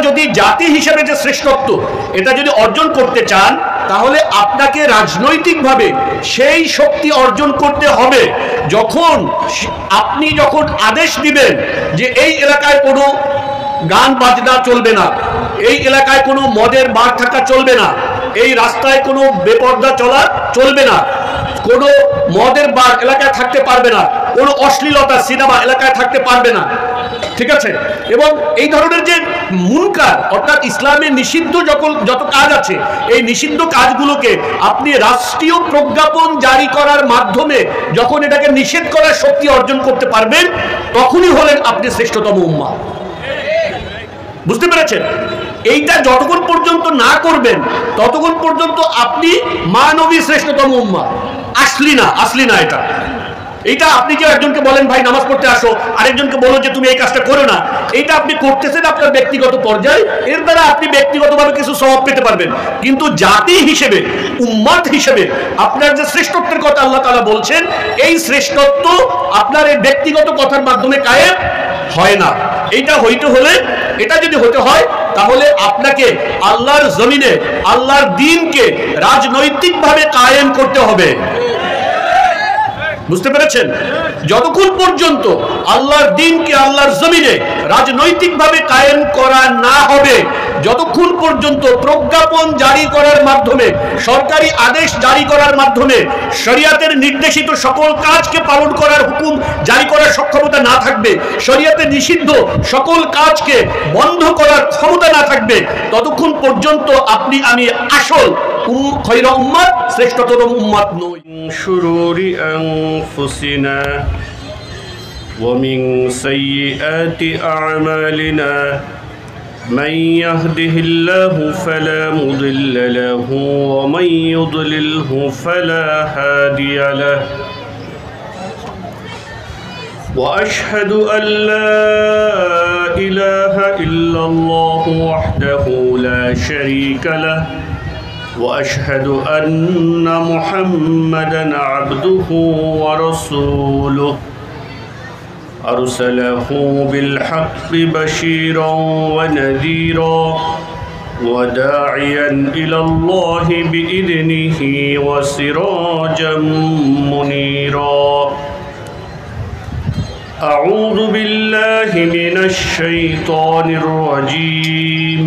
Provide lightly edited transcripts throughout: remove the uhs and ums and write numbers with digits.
যদি জাতি হিসেবে যে শ্রেষ্ঠত্ব এটা যদি অর্জন করতে চান, তাহলে আপনাকে রাজনৈতিকভাবে সেই শক্তি অর্জন করতে হবে আপনি যখন আদেশ দিবেন যে এই এলাকায় কোনো গান বাজনা চলবে না, এই এলাকায় কোনো মদের বার থাকা চলবে না, এই রাস্তায় কোনো বেপর্দা চলা চলবে না, কোনো মদের বার এলাকায় থাকতে পারবে না, কোনো অশ্লীলতা সিনেমা এলাকায় থাকতে পারবে না, ঠিক আছে? এবং এই ধরনের যে মুনকার অর্থাৎ ইসলামে নিষিদ্ধ যত কাজ আছে, এই নিষিদ্ধ কাজগুলোকে আপনি রাষ্ট্রীয় প্রজ্ঞাপন জারি করার মাধ্যমে যখন এটাকে নিষেধ করার শক্তি অর্জন করতে পারবেন, তখনই হলেন আপনি শ্রেষ্ঠতম উম্মাহ। বুঝতে পেরেছেন? এইটা যতক্ষণ পর্যন্ত না করবেন ততক্ষণ পর্যন্ত আপনি মানবী শ্রেষ্ঠতম উম্মাহ আসলি না। এটা আপনি যে একজনকে বলেন ভাই নামাজ পড়তে আসো, আরেকজনকে বলো যে তুমি এই কাজটা করো না, এটা আপনি করতেছেন আপনার ব্যক্তিগত পর্যায়ে, এর দ্বারা আপনি ব্যক্তিগতভাবে কিছু সওয়াব পেতে পারবেন, কিন্তু জাতি হিসেবে, উম্মাত হিসেবে আপনার যে শ্রেষ্ঠত্বের কথা আল্লাহ তাআলা বলছেন, এই শ্রেষ্ঠত্ব আপনার এই ব্যক্তিগত কথার মাধ্যমে কায়েম হয় না। এটা যদি হতে হয় তাহলে আপনাকে আল্লাহর জমিনে আল্লাহর দ্বীনকে রাজনৈতিকভাবে কায়েম করতে হবে। বুঝতে পেরেছেন? যতক্ষণ পর্যন্ত আল্লাহর দ্বীনকে আল্লাহর জমিনে রাজনৈতিকভাবে কায়েম করা না হবে, যতক্ষণ পর্যন্ত প্রজ্ঞাপন জারি করার মাধ্যমে, সরকারি আদেশ জারি করার মাধ্যমে শরিয়াতের নির্দেশিত সকল কাজকে পালন করার হুকুম জারি করার সক্ষমতা না থাকবে, শরিয়াতে নিষিদ্ধ সকল কাজকে বন্ধ করার ক্ষমতা না থাকবে, ততক্ষণ পর্যন্ত আপনি আমি আসল খৈর উম্মাত, শ্রেষ্ঠতর উম্মাত নই। শুরুরি আনফুসিনা ওয়া মিন সাইয়্যাতি আ'মালিনা মান ইয়াহদিহিল্লাহু ফালা মুদিল্লা লাহু ওয়া মান ইউদ্লিলহু ফালা হাদিয়া লাহু ওয়া আশহাদু আল লা ইলাহা ইল্লাল্লাহু ওয়াহদাহু লা শারীকা লাহু وأشهد أن محمدًا عبده ورسوله أرسله بالحق بشيرا ونذيرا وداعيا إلى الله بإذنه وسراجا منيرا أعوذ بالله من الشيطان الرجيم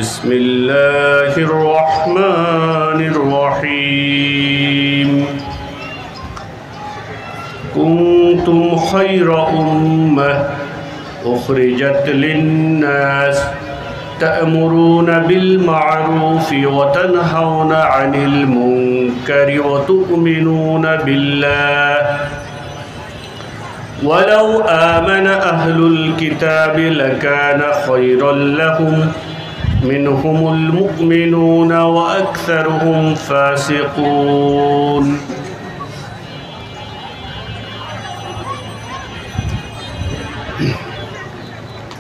بسم الله الرحمن الرحيم كنتم خير أمة أخرجت للناس تأمرون بالمعروف وتنهون عن المنكر وتؤمنون بالله ولو آمن أهل الكتاب لكان خيرا لهم منهم المؤمنون وأكثرهم فاسقون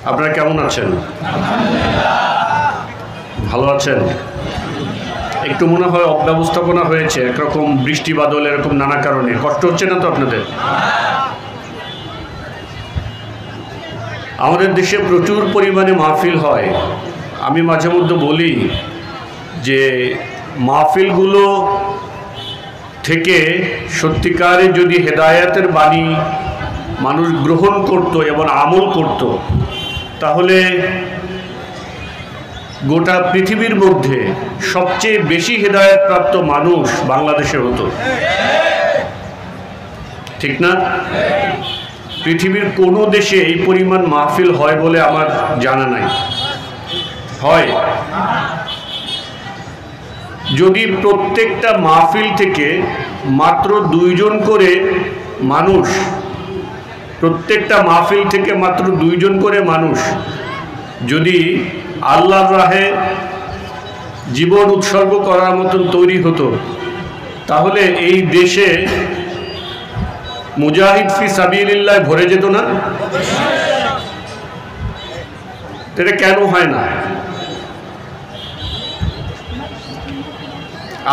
আপনারা কেমন আছেন? ভালো আছেন? একটু মনে হয় অব্যবস্থাপনা হয়েছে, একরকম বৃষ্টি বাদল এরকম নানা কারণে কষ্ট হচ্ছে না তো আপনাদের? আমাদের দেশে প্রচুর পরিমাণে মাহফিল হয়। আমি মাঝে মধ্যে বলি যে মাহফিলগুলো থেকে সত্যিকারে যদি হেদায়েতের বাণী মানুষ গ্রহণ করত এবং আমল করত, তাহলে গোটা পৃথিবীর মধ্যে সবচেয়ে বেশি হেদায়েতপ্রাপ্ত মানুষ বাংলাদেশে হতো, ঠিক না? পৃথিবীর কোনো দেশে এই পরিমাণ মাহফিল হয় বলে আমার জানা নাই। হয় যদি প্রত্যেকটা মাহফিল থেকে মাত্র 2 জন করে মানুষ, প্রত্যেকটা মাহফিল থেকে মাত্র 2 জন করে মানুষ যদি আল্লাহর রাহে জীবন উৎসর্গ করার মতন তৈরি হতো, তাহলে এই দেশে মুজাহিদ ফি সাবিলিল্লাহ ভরে যেত না? এটা কেন হয় না?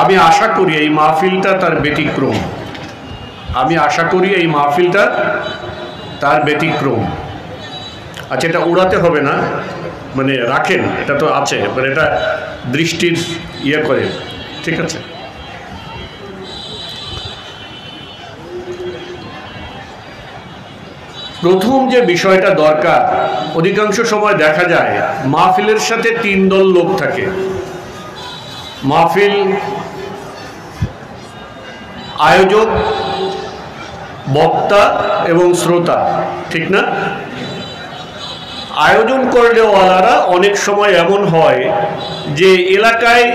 আমি আশা করি এই মাহফিলটা তার ব্যতিক্রম। আচ্ছা, এটা উড়াতে হবে না, মানে রাখেন, এটা তো আছে, মানে এটা দৃষ্টির ইয়ে করে, ঠিক আছে। প্রথম যে বিষয়টা দরকার, অধিকাংশ সময় দেখা যায় মাহফিলের সাথে 3 দল লোক থাকে। মাহফিল আয়োজক, বক্তা এবং শ্রোতা, ঠিক না? আয়োজন করলেওয়ালারা অনেক সময় এমন হয় যে এলাকায়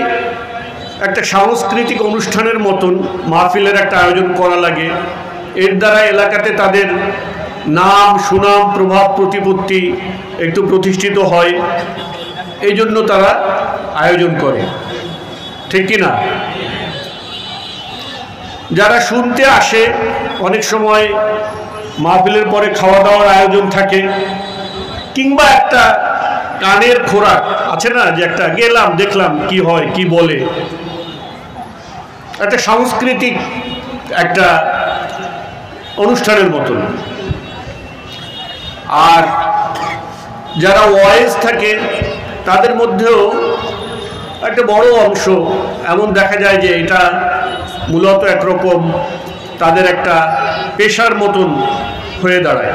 একটা সাংস্কৃতিক অনুষ্ঠানের মতন মাহফিলের একটা আয়োজন করা লাগে, এর দ্বারা এলাকাতে তাদের নাম, সুনাম, প্রভাব, প্রতিপত্তি একটু প্রতিষ্ঠিত হয়, এই জন্য তারা আয়োজন করে, ঠিক কি না? যারা শুনতে আসে, অনেক সময় মাহফিলের পরে খাওয়া দাওয়ার আয়োজন থাকে, কিংবা একটা কানের খোরাক আছে না, যে একটা গেলাম দেখলাম কি হয় কি বলে, একটা সাংস্কৃতিক একটা অনুষ্ঠানের মতন। আর যারা ওয়াইজ থাকে তাদের মধ্যেও একটা বড় অংশ এমন দেখা যায় যে এটা মূলত একরকম তাদের একটা পেশার মতন হয়ে দাঁড়ায়।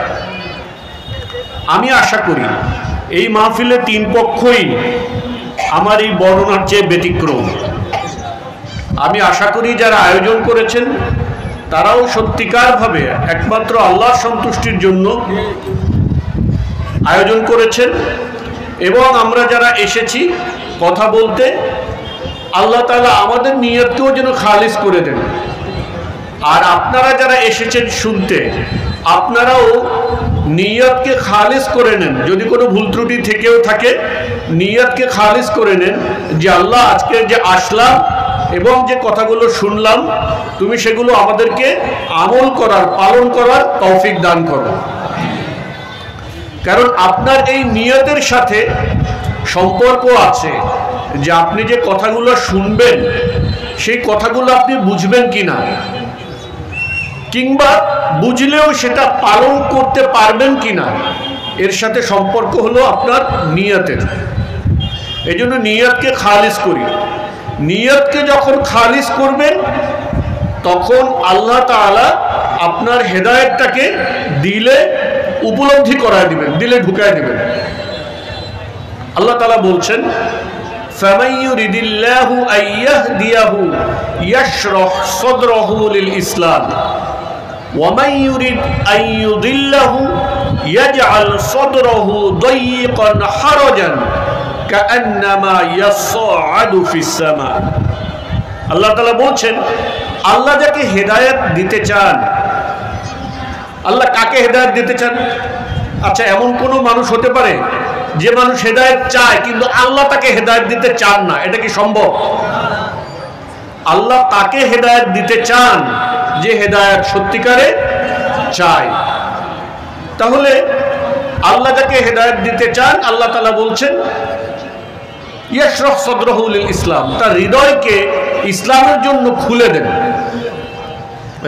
আমি আশা করি এই মাহফিলে 3 পক্ষই আমার এই বর্ণনার চেয়ে ব্যতিক্রম। আমি আশা করি যারা আয়োজন করেছেন তারাও সত্যিকারভাবে একমাত্র আল্লাহর সন্তুষ্টির জন্য আয়োজন করেছেন, এবং আমরা যারা এসেছি কথা বলতে, আল্লাহ তাআলা আমাদের নিয়তকেও যেন খালিস করে দেন। আর আপনারা যারা এসেছেন শুনতে, আপনারাও নিয়তকে খালিস করে নেন। যদি কোনো ভুল ত্রুটি থেকেও থাকে, নিয়তকে খালিস করে নেন যে আল্লাহ, আজকে যে আসলাম এবং যে কথাগুলো শুনলাম, তুমি সেগুলো আমাদেরকে আমল করার, পালন করার তৌফিক দান করো। কারণ আপনার এই নিয়তের সাথে সম্পর্ক আছে যে আপনি যে কথাগুলো শুনবেন সেই কথাগুলো আপনি বুঝবেন কিনা, কিংবা বুঝলেও সেটা পালন করতে পারবেন কিনা, এর সাথে সম্পর্ক হলো আপনার নিয়তের। এই জন্য নিয়তকে খালিস করি। নিয়তকে যখন খালিস করবেন তখন আল্লাহ তাআলা আপনার হেদায়েতটাকে দিলে উপলব্ধি করায় দিবেন, দিলে ঢুকায় দিবেন। আল্লাহ তাআলা বলছেন, فَمَن يُرِدِ اللَّهُ أَن يَهْدِيَهُ يَشْرَحْ صَدْرَهُ لِلْإِسْلَامِ وَمَن يُرِدْ أَن يُضِلَّهُ يَجْعَلْ صَدْرَهُ ضَيِّقًا حَرَجًا كَأَنَّمَا يَصَّعَّدُ فِي السَّمَاءِ। আল্লাহ তাআলা বলছেন, আল্লাহ যাকে হেদায়েত দিতে চান, আল্লাহ কাকে হেদায়েত দিতে চান? আচ্ছা, এমন কোনো মানুষ হতে পারে যে মানুষ হেদায়েত চায় কিন্তু আল্লাহ তাকে হেদায়েত দিতে চান না? এটা কি সম্ভব? আল্লাহ তাকে হেদায়েত দিতে চান যে হেদায়েত সত্যিকারে চায়। তাহলে আল্লাহ যাকে হেদায়েত দিতে চান, আল্লাহ তাআলা বলছেন ইয়াশরাহ সাদরাহু লিল ইসলাম, তার হৃদয়কে ইসলামের জন্য খুলে দেন,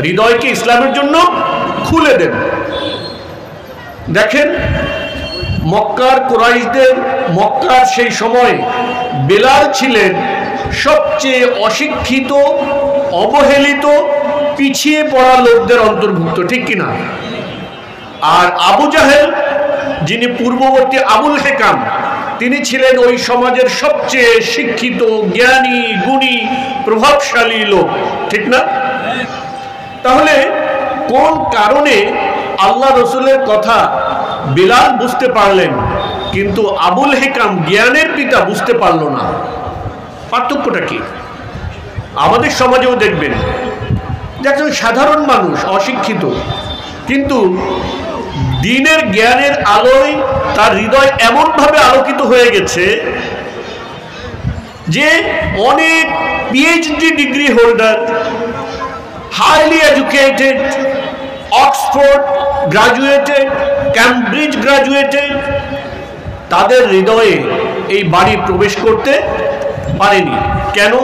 হৃদয়কে ইসলামের জন্য খুলে দেন। দেখেন, মক্কার কুরাইশদের, মক্কার সেই সময় বেলাল ছিলেন সবচেয়ে অশিক্ষিত, অবহেলিত, পিছিয়ে পড়া লোকদের অন্তর্ভুক্ত, ঠিক কিনা? আর আবু জাহেল, যিনি পূর্ববর্তী আবুল হেকাম, তিনি ছিলেন ওই সমাজের সবচেয়ে শিক্ষিত, জ্ঞানী, গুণী, প্রভাবশালী লোক, ঠিক না? তাহলে কোন কারণে আল্লাহ রসুলের কথা বেলাল বুঝতে পারলেন কিন্তু আবুল হেকাম, জ্ঞানের পিতা, বুঝতে পারল না? পার্থক্যটা কি? আমাদের সমাজেও দেখবেন যে একজন সাধারণ মানুষ, অশিক্ষিত, কিন্তু দিনের জ্ঞানের আলোয় তার হৃদয় এমনভাবে আলোকিত হয়ে গেছে যে অনেক PhD degree holder, highly educated, Oxford graduated, Cambridge graduated, তাদের হৃদয়ে এই বাণী প্রবেশ করতে পারেনি। কেন?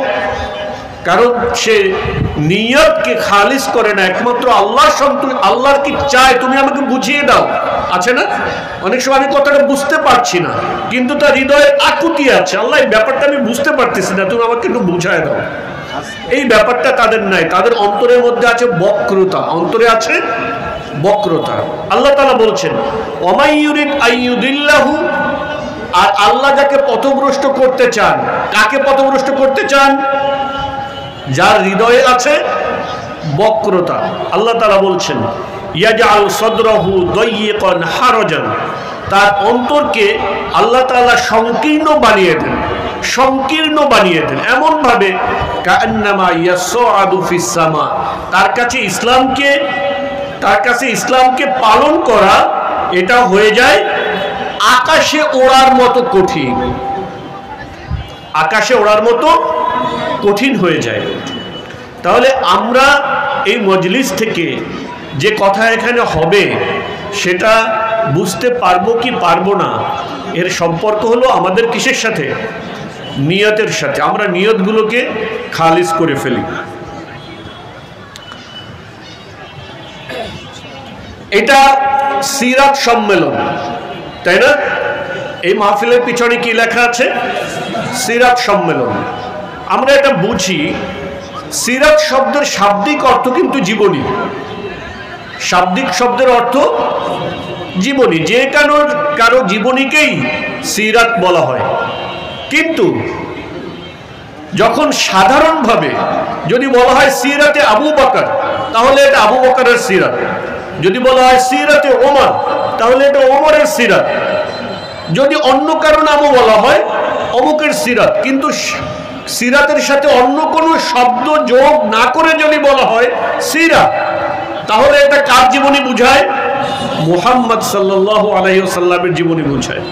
কারণ সে নিয়তকে খালিস করে না, একমাত্র আল্লাহর আল্লাহর কি চায় তুমি আমাকে বুঝিয়ে দাও। আছে না, অনেক সময় আমি কথাটা বুঝতে পারছি না, কিন্তু তার হৃদয়ে আকুতি আছে, আল্লাহ এই ব্যাপারটা আমি বুঝতে পারতেছি না, তুমি আমাকে একটু বুঝায় দাও। এই ব্যাপারটা তাদের নাই, তাদের অন্তরের মধ্যে আছে বক্রতা, অন্তরে আছে বক্রতা। আল্লাহ তাআলা বলছেন ওয়ামাই ইউরিদ আইয়ুদিল্লাহু, আর আল্লাহ যাকে পথভ্রষ্ট করতে চান, কাকে পথভ্রষ্ট করতে চান? যার হৃদয়ে আছে বক্রতা। আল্লাহ তাআলা বলছেন ইয়াজআল সাদরাহু দায়্যিকান হারাজান, তার অন্তরকে আল্লাহ তাআলা সংকীর্ণ বানিয়ে দেন, সংকীর্ণ বানিয়ে দেন এমন ভাবে কান্নামা ইয়াসআদু ফিস সামা, তার কাছে ইসলামকে পালন করা এটা হয়ে যায় আকাশে ওড়ার মতো কঠিন, আকাশে ওড়ার মতো কঠিন হয়ে যায়। তাহলে আমরা এই মজলিস থেকে যে কথা এখানে হবে সেটা বুঝতে পারবো কি পারবো না, এর সম্পর্ক হলো আমাদের কিসের সাথে? নিয়তের সাথে। আমরা নিয়তগুলোকে খালিস করে ফেলি। এটা সিরাত সম্মেলন, তাই না? এই মাহফিলের পিছনে কি লেখা আছে? সিরাত সম্মেলন। আমরা এটা বুঝি, সিরাত শব্দের শাব্দিক অর্থ কিন্তু জীবনী, শাব্দিক শব্দের অর্থ জীবনী, যে কারো জীবনীকেই সিরাত বলা হয়। কিন্তু যখন সাধারণভাবে যদি বলা হয় সিরাতে আবু বকর, তাহলে এটা আবু বকরের সিরাত। যদি বলা হয় সিরাতে ওমর, তাহলে এটা ওমরের সিরাত। যদি অন্য কারো নামও বলা হয় অমুকের সিরাত, কিন্তু সিরাতের সাথে অন্য কোনো শব্দ যোগ না করে যদি বলা হয় সিরাত, তাহলে এটা কার জীবনী বুঝায়? মুহাম্মদ সাল্লাল্লাহু আলাইহি ওয়াসাল্লামের জীবনী বুঝায়।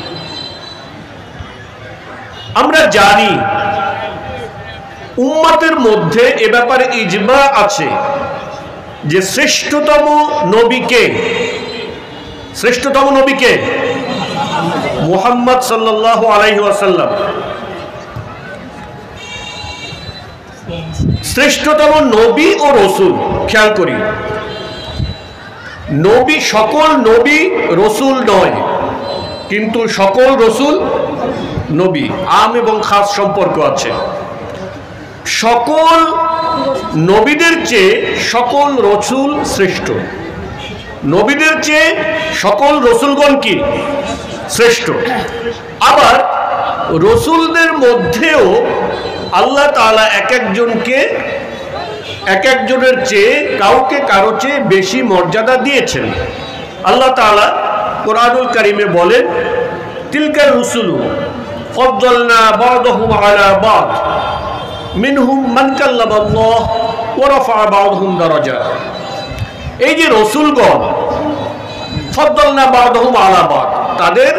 আমরা জানি উম্মতের মধ্যে এ ব্যাপারে ইজমা আছে যে শ্রেষ্ঠতম নবীকে, শ্রেষ্ঠতম নবীকে মুহাম্মদ সাল্লাল্লাহু আলাইহি ওয়াসাল্লাম। শ্রেষ্ঠতম নবী ও রসুল, খেয়াল করি, নবী সকল নবী রসুল নয়, কিন্তু সকল রসুল নবী। আম এবং খাস সম্পর্ক আছে। সকল নবীদের চেয়ে সকল রসুল শ্রেষ্ঠ, নবীদের চেয়ে সকল রসুলগণ কি শ্রেষ্ঠ। আবার রসুলদের মধ্যেও আল্লাহ তাআলা এক একজনের চেয়ে কাউকে কারো চেয়ে বেশি মর্যাদা দিয়েছেন। আল্লাহ তাআলা কোরআনুল কারীমে বলেন তিলকা রুসুলু ফাদ্দালনা বা'দাহুম আলা বা'দ মিনহুম মান কাল্লামাল্লাহ ওয়া রাফা'a বা'দাহুম দারাজাত। এই যে রসুলগণ, ফাদ্দালনা বা'দাহুম আলা বা'দ, তাদের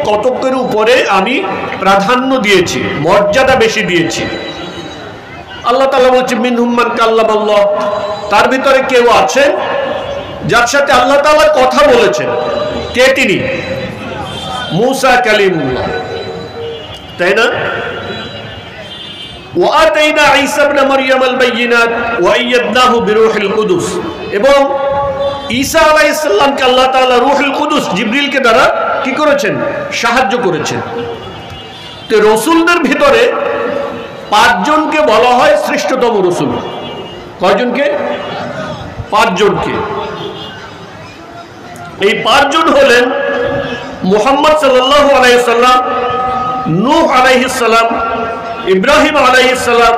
কতকের উপরে আমি প্রাধান্য দিয়েছি, মর্যাদা বেশি দিয়েছি। আল্লাহ তাআলা বলছেন মিনহুম মান কাল্লামাল্লাহ, তার ভিতরে কেউ আছেন যার সাথে আল্লাহ তাআলা কথা বলেছেন। কে তিনি? মুসা কালিমুল্লাহ, তাই না? ওয়া আতাইনা ঈসা ইবনে মারইয়ামাল বাইয়িনাত ওয়া আইয়াদনাহু বিরূহিল কুদুস, এবং ঈসা আলাইহিস সালামকে আল্লাহ তাআলা রূহুল কুদুস জিবরিলকে দ্বারা কি করেছেন? সাহায্য করেছেন। তো রসুলদের ভিতরে 5 জনকে বলা হয় শ্রেষ্ঠতম রসুল। কয়জনকে? 5 জনকে। এই 5 জন হলেন মুহাম্মদ সাল্লাল্লাহু আলাইহি সাল্লাম, নূহ আলাইহিস সালাম, ইব্রাহিম আলাইহিস সালাম,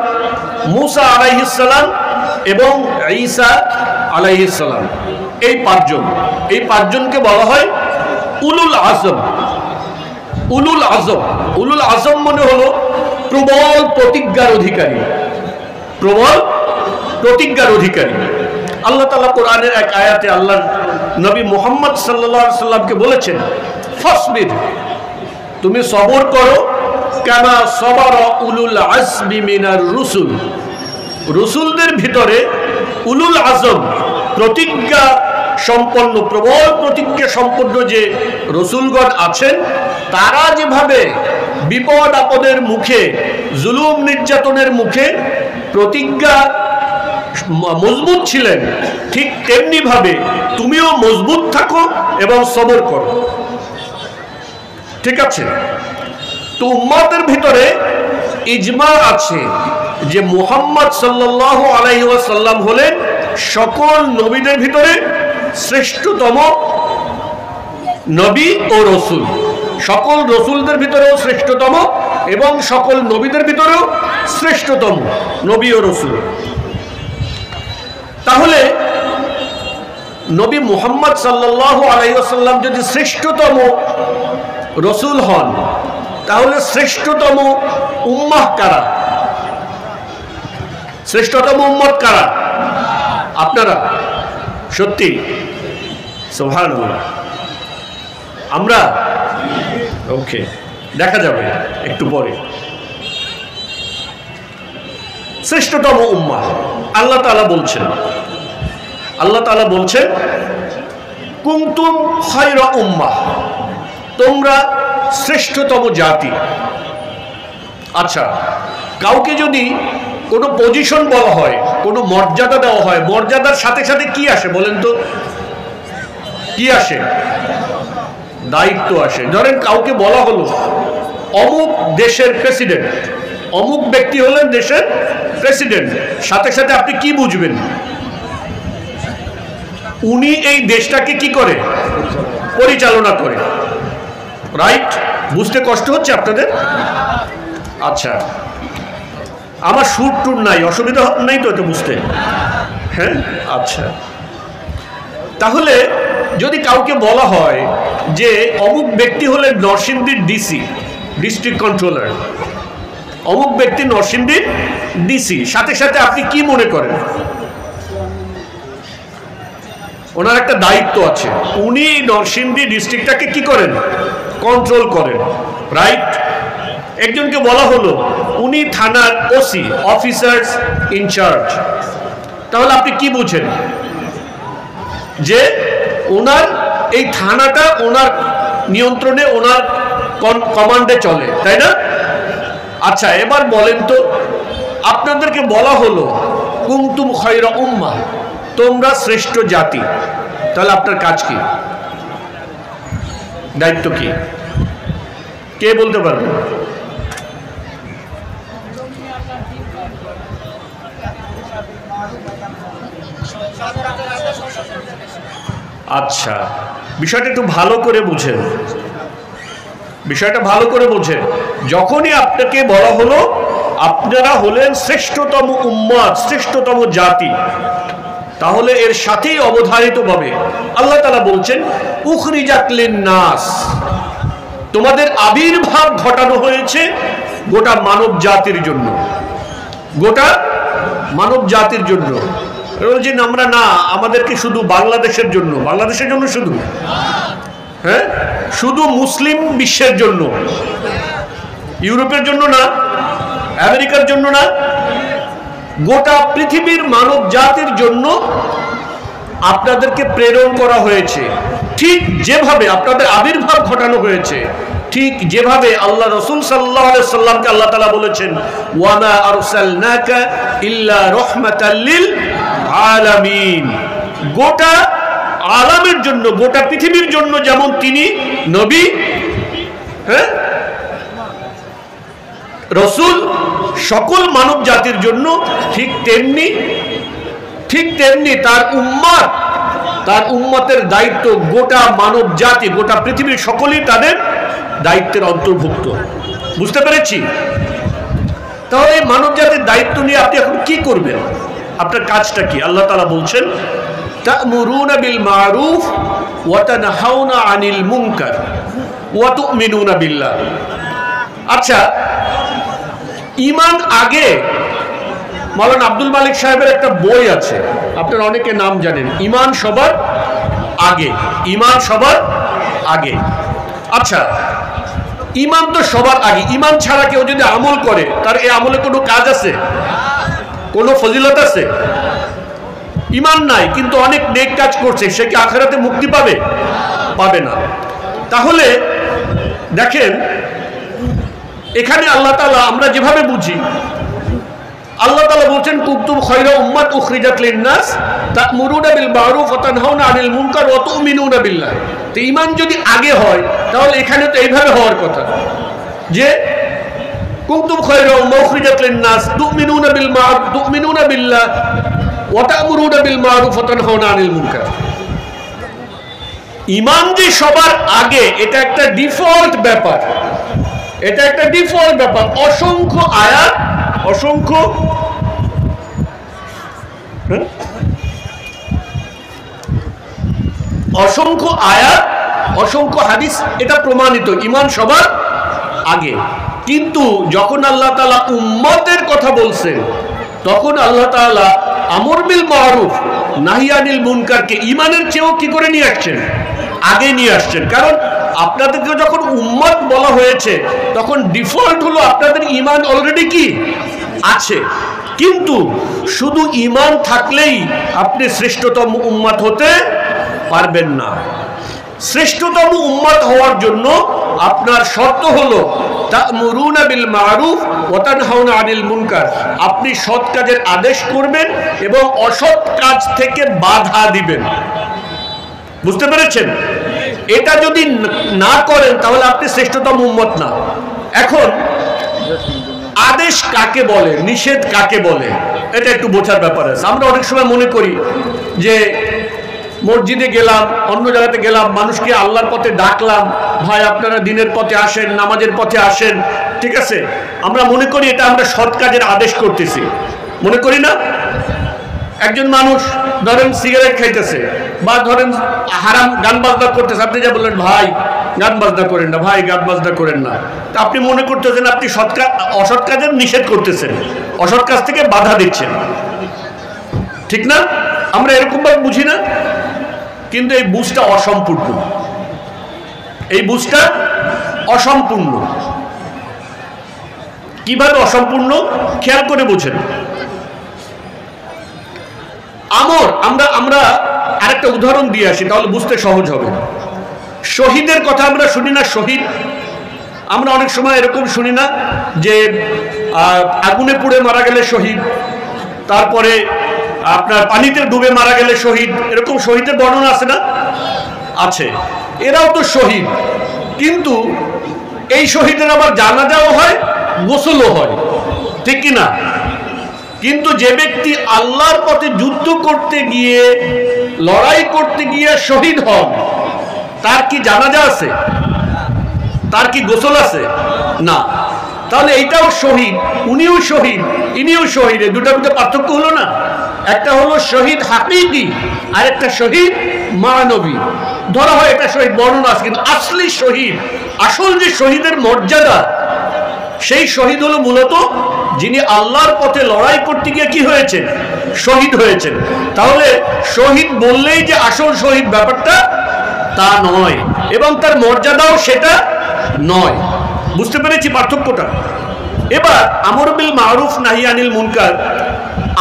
মুসা আলাইহিস সালাম এবং ঈসা আলাইহিস সালাম। এই 5 জন, এই 5 জনকে বলা হয় উলুল আজম। উলুল আজম, উলুল আজম মানে হলো প্রবল প্রতিজ্ঞার অধিকারী, প্রবল প্রতিজ্ঞার অধিকারী। আল্লাহ তাআলা কোরআনের এক আয়াতে আল্লাহর নবী মুহাম্মদ সাল্লাল্লাহু আলাইহি সাল্লামকে বলেছেন ফাসবির, তুমি সবর করো, কামা সাবারা উলুল আজমি মিনার রুসুল। রসুলদের ভিতরে উলুল আজম, প্রতিজ্ঞা সম্পন্ন, প্রবল প্রতিজ্ঞা সম্পন্ন যে রসুলগণ আছেন, তারা যেভাবে বিপদ আপদের মুখে, জুলুম নির্যাতনের মুখে প্রতিজ্ঞা মজবুত ছিলেন, ঠিক তেমনি ভাবে তুমিও মজবুত থাকো এবং সবর করো। ঠিক আছে? তো উম্মতের ভিতরে ইজমা আছে যে মুহাম্মদ সাল্লাল্লাহু আলাইহি ওয়াসাল্লাম হলেন সকল নবীদের ভিতরে শ্রেষ্ঠতম নবী ও রসুল, সকল রসুলদের ভিতরেও শ্রেষ্ঠতম এবং সকল নবীদের ভিতরেও শ্রেষ্ঠতম নবী ও রসুল। তাহলে নবী মুহাম্মদ সাল্লাল্লাহু আলাইহি ওয়াসাল্লাম যদি শ্রেষ্ঠতম রসুল হন, তাহলে শ্রেষ্ঠতম উম্মাহ কারা? শ্রেষ্ঠতম উম্মত কারা? আপনারা। সত্যি? সুবহানাল্লাহ। আমরা? ওকে, দেখা যাবে একটু পরে। শ্রেষ্ঠতম উম্মাহ আল্লাহ তাআলা বলছেন কুনতুম খায়রা উম্মাহ, তোমরা শ্রেষ্ঠতম জাতি। আচ্ছা, কাউকে যদি কোনো পজিশন বলা হয়, কোনো মর্যাদা দেওয়া হয়, মর্যাদার সাথে সাথে কি আসে বলেন তো? কি আসে? দায়িত্ব আসে। ধরেন কাউকে বলা হলো অমুক দেশের প্রেসিডেন্ট, অমুক ব্যক্তি হলেন দেশের প্রেসিডেন্ট, সাথে সাথে আপনি কি বুঝবেন? উনি এই দেশটাকে কি করে? পরিচালনা করে। রাইট? বুঝতে কষ্ট হচ্ছে আপনাদের? আচ্ছা, আমার সুর টুর নাই, অসুবিধা নাই তো এটা বুঝতে? হ্যাঁ, আচ্ছা। তাহলে যদি কাউকে বলা হয় যে অমুক ব্যক্তি হলেন নরসিংদীর ডিসি, ডিস্ট্রিক্ট কন্ট্রোলার, অমুক ব্যক্তি নরসিংদীর ডিসি, সাথে সাথে আপনি কি মনে করেন? ওনার একটা দায়িত্ব আছে, উনি নরসিংদী ডিস্ট্রিক্টটাকে কি করেন? কন্ট্রোল করেন। রাইট? একজনকে বলা হলো উনি থানার ওসি, অফিসার্স ইনচার্জ, তাহলে আপনি কি বুঝেন? যে ওনার এই থানাটা ওনার নিয়ন্ত্রণে, ওনার কমান্ডে চলে, তাই না? আচ্ছা, এবার বলেন তো, আপনাদেরকে বলা হলো কুনতুম খায়রা উম্মাহ, তোমরা শ্রেষ্ঠ জাতি, তাহলে আপনার কাজ কি? দায়িত্ব কি? কে বলতে পারবে? আচ্ছা, বিষয়টা একটু ভালো করে বুঝেন, বিষয়টা ভালো করে বোঝেন। যখনই আপনাকে বলা হলো আপনারা হলেন শ্রেষ্ঠতম উম্মত, শ্রেষ্ঠতম জাতি, তাহলে এর সাথেই অবধারিতভাবে আল্লাহ তাআলা বলছেন উখরিজাত লিন-নাস, তোমাদের আবির্ভাব ঘটানো হয়েছে গোটা মানব জাতির জন্য, গোটা মানব জাতির জন্য। বলছেন আমরা না, আমাদেরকে শুধু বাংলাদেশের জন্য, বাংলাদেশের জন্য শুধু, হ্যাঁ, শুধু মুসলিম বিশ্বের জন্য, ইউরোপের জন্য না, আমেরিকার জন্য না, গোটা পৃথিবীর মানব জাতির জন্য আপনাদেরকে প্রেরণ করা হয়েছে। ঠিক যেভাবে আপনাদের আবির্ভাব ঘটানো হয়েছে, ঠিক যেভাবে আল্লাহ রাসূল সাল্লাল্লাহু আলাইহি সাল্লামকে আল্লাহ তাআলা বলেছেন ওয়া মা আরসালনাকা ইল্লা রাহমাতাল লিল আলামিন, গোটা আলামের জন্য, গোটা পৃথিবীর জন্য যেমন তিনি নবী, হ্যাঁ, রাসূল, সকল মানব জাতির জন্য ঠিক তেমনি তার উম্মত, তার উম্মতের দায়িত্ব গোটা মানব জাতি, গোটা পৃথিবীর সকলেই তাদের দায়িত্বের অন্তর্ভুক্ত। বুঝতে পেরেছি? তাহলে এই মানব জাতির দায়িত্ব নিয়ে আপনি এখন কি করবেন? আপনার কাজটা কি? আল্লাহ তাআলা বলছেন তা'মুরুনা বিল মারুফ ওয়া তানহাউনা আনিল মুনকার ওয়া তু'মিনুনা বিল্লাহ। আচ্ছা, ঈমান আগে, মাওলানা আব্দুল মালিক সাহেবের একটা বই আছে, আপনারা অনেকে নাম জানেন, ঈমান সবার আগে, ঈমান সবার আগে। আচ্ছা, ঈমান তো সবার আগে, ঈমান ছাড়া কেউ যদি আমল করে তার এই আমলে কোনো কাজ আছে? কোনো ফজিলত আছে? ঈমান নাই কিন্তু অনেক নেক কাজ করছে, সে কি আখিরাতে মুক্তি পাবে? পাবে না। তাহলে দেখেন, এখানে আল্লাহ তাআলা আমরা যেভাবে বুঝি আল্লাহ তাআলা বলছেন কুনতুম খায়রা উম্মাত উখরিজাত লিন-নাস তা'মুরুনা বিল মা'রুফ ওয়া তানহাউনা আনিল মুনকার ওয়া তু'মিনুনা বিল্লাহ। তো ঈমান যদি আগে হয় তাহলে এখানে তো এইভাবে হওয়ার কথা যে কুনতুম খায়রা উম্মাত উখরিজাত লিন-নাস তু'মিনুনা বিল মা'রুফ তু'মিনুনা বিল্লাহ ওয়া তা'মুরুনা বিল মা'রুফ ওয়া তানহাউনা আনিল মুনকার। ঈমান যে সবার আগে এটা একটা ডিফল্ট ব্যাপার, এটা একটা ডিফল্ট ব্যাপার। অসংখ্য আয়াত, অসংখ্য অসংখ্য আয়াত, অসংখ্য হাদিস এটা প্রমাণিত ঈমান সবার আগে। কিন্তু যখন আল্লাহ তাআলা উম্মতের কথা বলছেন তখন আল্লাহ তাআলা আমর বিল মারুফ নাহি আনিল মুনকারকে ঈমানের চেয়েও কি করে নিয়ে আসছেন? আগে নিয়ে আসছেন। কারণ আপনাদেরকে যখন উম্মত বলা হয়েছে তখন ডিফল্ট হলো আপনাদের ঈমান অলরেডি কি আছে। কিন্তু শুধু ঈমান থাকলেই আপনি শ্রেষ্ঠতম উম্মত হতে পারবেন না। শ্রেষ্ঠতম উম্মত হওয়ার জন্য আপনার শর্ত হলো তা'মুরুনা বিল মারুফ ওয়া তানহাউনা আনিল মুনকার। আপনি সৎ কাজের আদেশ করবেন এবং অসৎ কাজ থেকে বাধা দিবেন। বুঝতে পেরেছেন? এটা যদি না করেন তাহলে আপনি শ্রেষ্ঠতম উম্মত না। এখন আদেশ কাকে বলে, নিষেধ কাকে বলে, এটা একটু বোঝার ব্যাপার আছে। আমরা অনেক সময় মনে করি যে মসজিদে গেলাম, অন্য জায়গাতে গেলাম, মানুষকে আল্লাহর পথে ডাকলাম, ভাই আপনারা দিনের পথে আসেন, নামাজের পথে আসেন, ঠিক আছে? আমরা মনে করি এটা আমরা সৎ কাজের আদেশ করতেছি, মনে করি না? একজন মানুষ ধরেন সিগারেট খাইতেছে বা ধরেন হারাম গান বাজনা করতেছে, আপনি যা বললেন ভাই গান বাজনা করেন না, ভাই গান বাজনা করেন না, তা আপনি মনে করতেছেন আপনি অসৎ কাজের নিষেধ করতেছেন, অসৎ কাজ থেকে বাধা দিচ্ছেন, ঠিক না? আমরা এরকম ভাবে বুঝি না? কিন্তু এই বুঝটা অসম্পূর্ণ, এই বুঝটা অসম্পূর্ণ। কিভাবে অসম্পূর্ণ খেয়াল করে বুঝেন। আমরা আরেকটা উদাহরণ দিয়ে আসি, তাহলে বুঝতে সহজ হবে। শহীদের কথা আমরা শুনি না? শহীদ আমরা অনেক সময় এরকম শুনি না যে আগুনে পুড়ে মারা গেলে শহীদ, তারপরে আপনার পানিতে ডুবে মারা গেলে শহীদ, এরকম শহীদের বর্ণনা আছে না? আছে। এরাও তো শহীদ, কিন্তু এই শহীদের আবার জানাজাও হয়, গোসলও হয়, ঠিক কি না? কিন্তু যে ব্যক্তি আল্লাহর পথে যুদ্ধ করতে গিয়ে, লড়াই করতে গিয়ে শহীদ হন, তার কি জানাজা আছে? তার কি গোসল আছে? না। তাহলে এইটাও শহীদ, উনিও শহীদ, ইনিও শহীদ, দুটার মধ্যে পার্থক্য হলো না? একটা হলো শহীদ হাকিকি আর একটা শহীদ মানবী। ধরা হয় এটা শহীদ বর্ণনা আছে, কিন্তু আসলি শহীদ, আসল যে শহীদের মর্যাদা, সেই শহীদ হলো মূলত যিনি আল্লাহর পথে লড়াই করতে গিয়ে কি হয়েছে? শহীদ হয়েছেন। তাহলে শহীদ বললেই যে আসল শহীদ ব্যাপারটা তা নয়, এবং তার মর্যাদাও সেটা নয়। বুঝতে পেরেছি পার্থক্যটা? এবার আমর বিল মারুফ নাহি আনিল মুনকার,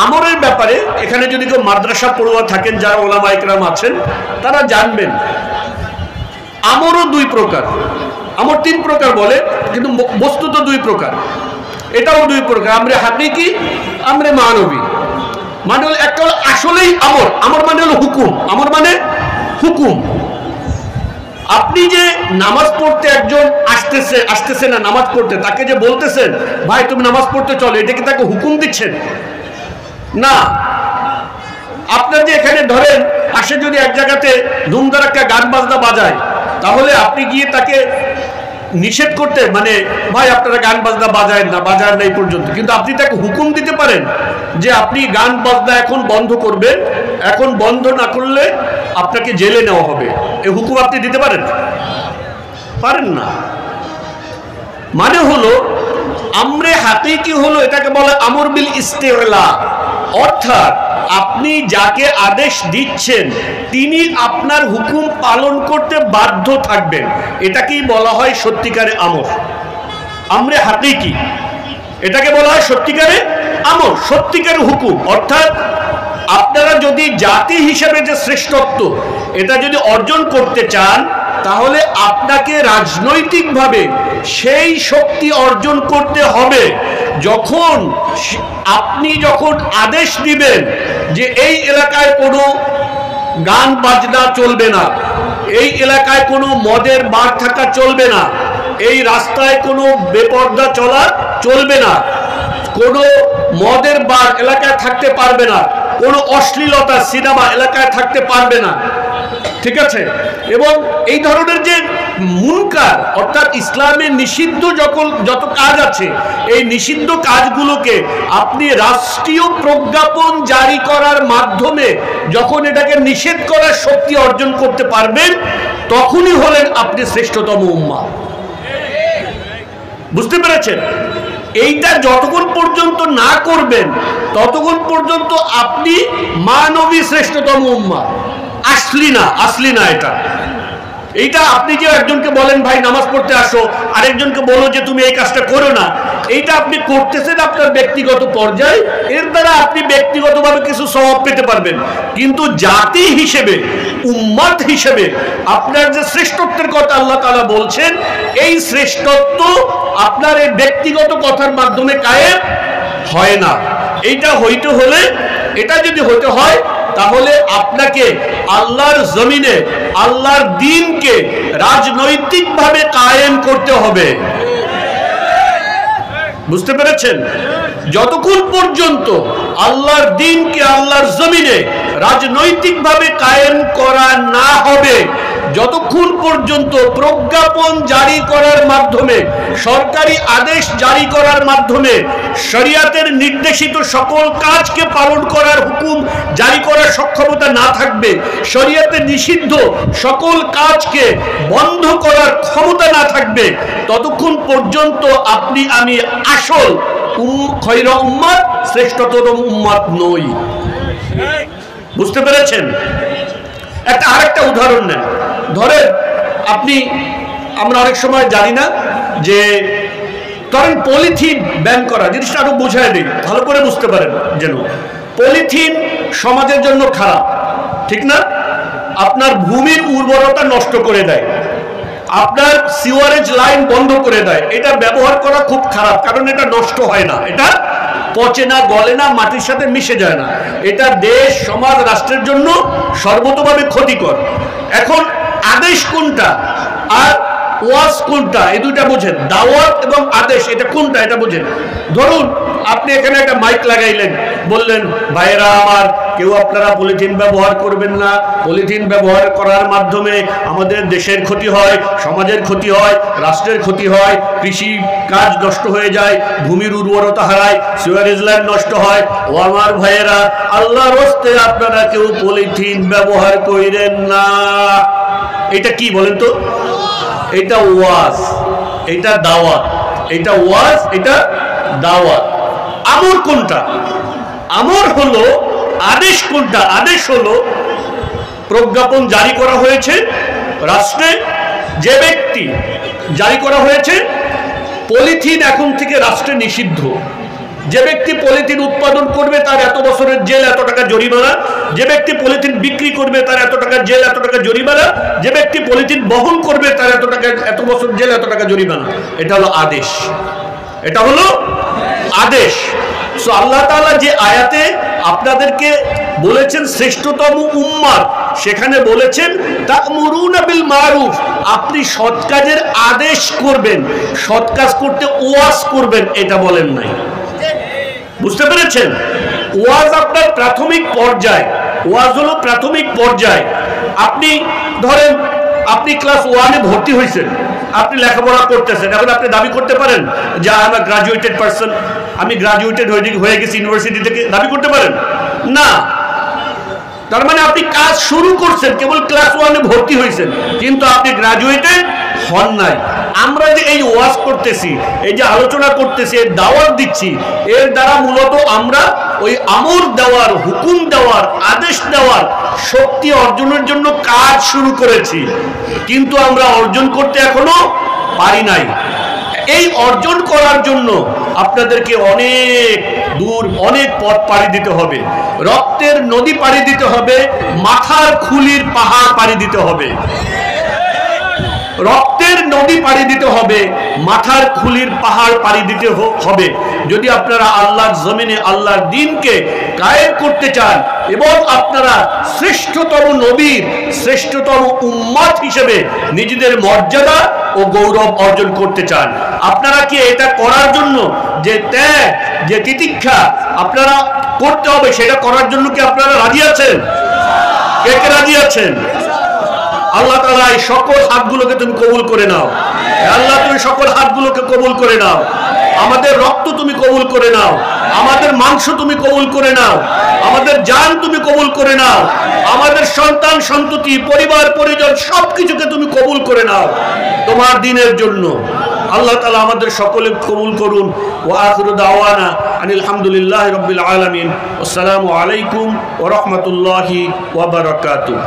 আমরের ব্যাপারে এখানে যদি কেউ মাদ্রাসা পড়ুয়া থাকেন, যারা ওলামা ইকরাম আছেন, তারা জানবেন আমরও দুই প্রকার। আমর তিন প্রকার বলে, কিন্তু বস্তুত দুই প্রকার, এটাও দুই প্রকার, আমরে হাকিকি, আমরে মানবী। মানে হলো একটা হলো আসলেই আমর, আমর মানে হলো হুকুম, আমর মানে হুকুম। আপনি যে নামাজ পড়তে একজন আসতেছে না নামাজ পড়তে, তাকে যে বলতেছেন ভাই তুমি নামাজ পড়তে চলো, এটা কি তাকে হুকুম দিচ্ছেন? না। আপনার যে এখানে ধরেন পাশে যদি এক জায়গাতে ধুমধার একটা গান বাজনা বাজায়, তাহলে আপনি গিয়ে তাকে নিষেধ করতে, মানে ভাই আপনারা গান বাজনা বাজায় না, বাজায় না এই পর্যন্ত, কিন্তু আপনি তাকে হুকুম দিতে পারেন যে আপনি গান বাজনা এখন বন্ধ করবেন, এখন বন্ধ না করলে আপনাকে জেলে নেওয়া হবে, এই হুকুম আপনি দিতে পারেন? পারেন না। মানে হলো আমরে হাকিকি হলো, এটাকে বলে আমর বিল ইস্তিলা, অর্থাৎ আপনি যাকে আদেশ দিচ্ছেন তিনি আপনার হুকুম পালন করতে বাধ্য থাকবেন, এটাকেই বলা হয় সত্যিকারে আমর, আমরে হাকিকি। এটাকে বলা হয় সত্যিকারে আমর, সত্যিকারের হুকুম। অর্থাৎ আপনারা যদি জাতি হিসেবে যে শ্রেষ্ঠত্ব এটা যদি অর্জন করতে চান, তাহলে আপনাকে রাজনৈতিকভাবে সেই শক্তি অর্জন করতে হবে যখন আপনি আদেশ দিবেন যে এই এলাকায় কোনো গান বাজনা চলবে না, এই এলাকায় কোনো মদের বার থাকা চলবে না, এই রাস্তায় কোনো বেপরদা চলা চলবে না, কোনো মদের বার এলাকায় থাকতে পারবে না, কোনো অশ্লীলতা সিনেমা এলাকায় থাকতে পারবে না, ঠিক আছে। এবং এই ধরনের যে মুনকার অর্থাৎ ইসলামে নিষিদ্ধ যত কাজ আছে, এই নিষিদ্ধ কাজগুলোকে আপনি রাষ্ট্রীয় প্রজ্ঞাপন জারি করার মাধ্যমে যখন এটাকে নিষেধ করার শক্তি অর্জন করতে পারবেন, তখনই হলেন আপনি শ্রেষ্ঠতম উম্মাহ। বুঝতে পেরেছেন? এইটা যতক্ষণ পর্যন্ত না করবেন ততক্ষণ পর্যন্ত আপনি মানবী শ্রেষ্ঠতম উম্মাহ। আসলি না এইটা আপনি যে একজনকে বলেন ভাই নামাজ পড়তে আসো, আরেকজনকে বলো যে তুমি এই কাজটা করো না, এইটা আপনি করতেছেন আপনার ব্যক্তিগত পর্যায়ে, এর দ্বারা আপনি ব্যক্তিগতভাবে কিছু সওয়াব পেতে পারবেন, কিন্তু জাতি হিসেবে উম্মত হিসেবে আপনার যে শ্রেষ্ঠত্বের কথা আল্লাহ তাআলা বলছেন, এই শ্রেষ্ঠত্ব আপনার এই ব্যক্তিগত কথার মাধ্যমে কায়েম হয় না। এটা যদি হতে হয় তাহলে আপনাকে আল্লাহর জমিনে আল্লাহর দ্বীনকে রাজনৈতিকভাবে কায়েম করতে হবে। বুঝতে পেরেছেন? যতক্ষণ পর্যন্ত আল্লাহর দ্বীনকে আল্লাহর জমিনে রাজনৈতিকভাবে কায়েম করা না হবে, যতক্ষণ পর্যন্ত প্রজ্ঞাপন জারি করার মাধ্যমে, সরকারি আদেশ জারি করার মাধ্যমে শরিয়াতের নির্দেশিত সকল কাজকে পালন করার হুকুম জারি করার সক্ষমতা না থাকবে, শরিয়াতে নিষিদ্ধ সকল কাজকে বন্ধ করার ক্ষমতা না থাকবে, ততক্ষণ পর্যন্ত আপনি আমি আসল খৈর উম্মত, শ্রেষ্ঠতর উম্মত নই। বুঝতে পেরেছেন? আরেকটা উদাহরণ নেন। ধরেন আমরা অনেক সময় জানি না যে ধরেন পলিথিন ব্যান করা, জিনিসটা আরো বোঝায় নেই, ভালো করে বুঝতে পারেন যেন। পলিথিন সমাজের জন্য খারাপ, ঠিক না? আপনার ভূমির উর্বরতা নষ্ট করে দেয়, আপনার সিওয়ারেজ লাইন বন্ধ করে দেয়। এটা ব্যবহার করা খুব খারাপ, কারণ এটা নষ্ট হয় না, এটা পচে না, গলে না, মাটির সাথে মিশে যায় না। এটা দেশ, সমাজ, রাষ্ট্রের জন্য সর্বতোভাবে ক্ষতিকর। এখন আদেশ কোনটা আর ওয়াজ কোনটা, এই দুইটা বোঝেন। দাওয়াত এবং আদেশ এটা কোনটা, এটা বোঝেন। ধরুন আপনি এখানে একটা মাইক লাগাইলেন, বললেন ভাইয়েরা আমার, কেউ আপনারা পলিথিন ব্যবহার করবেন না, পলিথিন ব্যবহার করার মাধ্যমে আমাদের দেশের ক্ষতি হয়, সমাজের ক্ষতি হয়, রাষ্ট্রের ক্ষতি হয়, কৃষি কাজ নষ্ট হয়ে যায়, ভূমির উর্বরতা হারায়, সিওয়ারেজ লাইন নষ্ট হয়। ও আমার ভাইয়েরা, আল্লাহর হস্তে আপনারা কেউ পলিথিন ব্যবহার করেন না। এটা কি বলেন তো? এটা ওয়াজ, এটা দাওয়াত। এটা ওয়াজ, এটা দাওয়াত। আমর কোনটা? আমর হলো, আদেশ কোনটা? আদেশ হলো প্রজ্ঞাপন জারি করা হয়েছে রাষ্ট্রে, যে ব্যক্তি জারি করা হয়েছে পলিথিন এখন থেকে রাষ্ট্রে নিষিদ্ধ। যে ব্যক্তি পলিথিন উৎপাদন করবে তার এত বছরের জেল, এত টাকা জরিমানা। যে ব্যক্তি পলিথিন বিক্রি করবে তার এত টাকা জেল, এত টাকা জরিমানা। যে ব্যক্তি পলিথিন বহন করবে তার এত টাকা, এত বছর জেল, এত টাকা জরিমানা। এটা হলো আদেশ, এটা হলো আদেশ। সো আল্লাহ তাআলা যে আয়াতে আপনাদেরকে বলেছেন শ্রেষ্ঠতম উম্মাহ, সেখানে বলেছেন তা'মুরুনা বিল মারুফ, আপনি সৎ কাজের আদেশ করবেন, সৎ কাজ করতে ওয়াজ করবেন, এটা বলেন নাই। বুঝতে পেরেছেন? ওয়াজ আপনার প্রাথমিক পর্যায়, ওয়াজ হলো প্রাথমিক পর্যায়। আপনি ধরেন আপনি ক্লাস 1-এ ভর্তি হয়েছেন, আপনি লেখাপড়া করতেছেন, এখন আপনি দাবি করতে পারেন যে I am a graduated person, আমি গ্রাজুয়েটেড হয়ে গেছি ইউনিভার্সিটি থেকে, দাবি করতে পারেন না। তার মানে আপনি কাজ শুরু করছেন, কেবল ক্লাস 1-এ ভর্তি হয়েছেন, কিন্তু আপনি গ্রাজুয়েটেড হন নাই। আমরা যে এই ওয়াজ করতেছি, এই যে আলোচনা করতেছি, এর দাওয়াত দিচ্ছি, এর দ্বারা মূলত আমরা ওই আমর দেওয়ার, হুকুম দেওয়ার, আদেশ দেওয়ার শক্তি অর্জনের জন্য কাজ শুরু করেছি, কিন্তু আমরা অর্জন করতে এখনো পারি নাই। এই অর্জন করার জন্য আপনাদেরকে অনেক দূর অনেক পথ পাড়ি দিতে হবে, রক্তের নদী পাড়ি দিতে হবে, মাথার খুলির পাহাড় পাড়ি দিতে হবে। রক্তের নদী পাড়ি দিতে হবে, মাথার খুলির পাহাড় পাড়ি দিতে হবে যদি আপনারা আল্লাহর জমিনে আল্লাহর দ্বীনকে কায়েম করতে চান এবং আপনারা শ্রেষ্ঠতম নবীর শ্রেষ্ঠতম উম্মত হিসেবে নিজেদের মর্যাদা ও গৌরব অর্জন করতে চান। আপনারা কি এটা করার জন্য যে ত্যাগ, যে তিতিক্ষা আপনারা করতে হবে, সেটা করার জন্য কি আপনারা রাজি আছেন? কে কে রাজি আছেন? আল্লাহ তাআলা এই সকল হাতগুলোকে তুমি কবুল করে নাও। আল্লাহ তুমি সকল হাতগুলোকে কবুল করে নাও। আমাদের রক্ত তুমি কবুল করে নাও, আমাদের মাংস তুমি কবুল করে নাও, আমাদের জান তুমি কবুল করে নাও, আমাদের সন্তান সন্ততি পরিবার পরিজন সবকিছুকে তুমি কবুল করে নাও তোমার দ্বীনের জন্য। আল্লাহ তাআলা আমাদের সকলে কবুল করুন। ওয়া আখিরু দাওয়ানা আনিল হামদুলিল্লাহি রাব্বিল আলামিন। আসসালামু আলাইকুম ওয়া রাহমাতুল্লাহি ওয়া বারাকাতুহু।